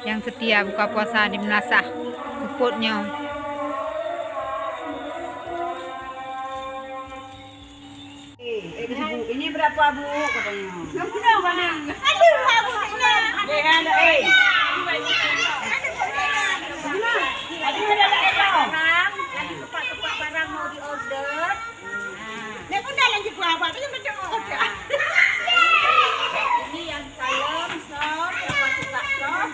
yang setia buka puasa di Menasah Puputnya. Ini berapa Bu katanya? Sudah mana? Aduh, Bu. Lagi kepak-kepak barang mau diorder. Nek pun dah lanjut apa? Tapi macam order. Ini yang kalem, sop, apa suka sop?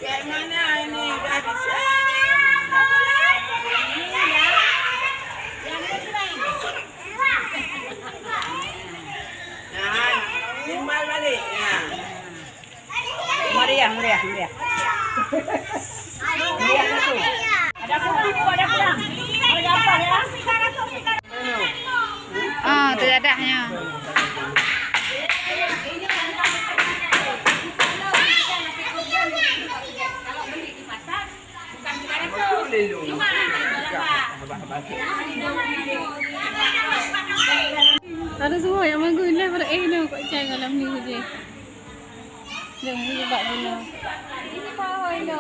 Yang mana ini? Dah bisa. Yang lain. Nah, timbal balik. Nah. Meriah. Meriah itu. Ada kurang. Ada apa ya? Oh, tidak adanya. Ada semua yang mengguna pada no kok cai dalam ni je. Dia mesti buat dulu. Ini power no.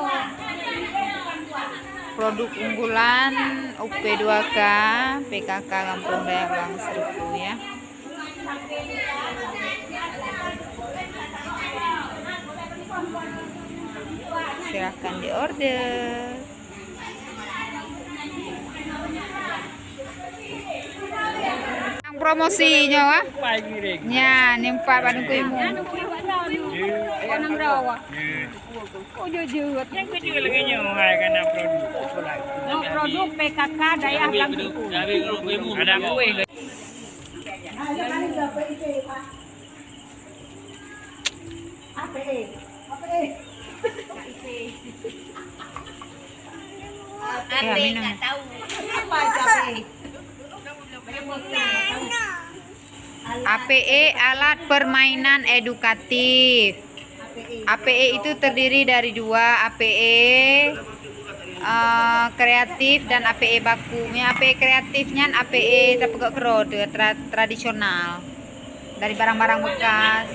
Produk unggulan UP2K PKK Kampung Dayak Bang Seribu ya. Silahkan diorder. Yang promosinya wah? Ya, nimpa pada kuimu. Nang rawa. Oh jujur. Yang kedua lagi nyohai kena Produk PKK Dayak Bang Seribu. ada kue. Ya, minum. APE alat permainan edukatif. APE itu terdiri dari dua, APE kreatif dan APE baku. APE kreatifnya APE terpegak kerode tradisional dari barang-barang bekas.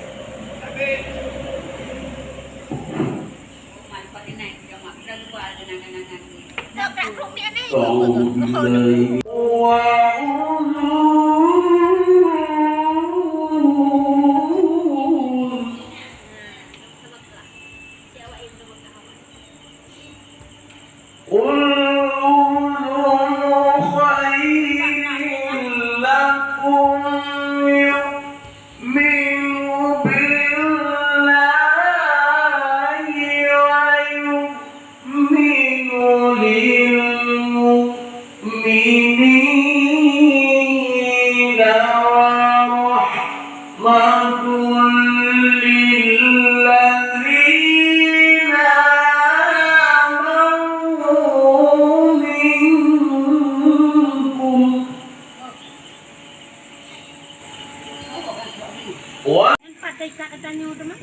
Pakai katanya udah mah.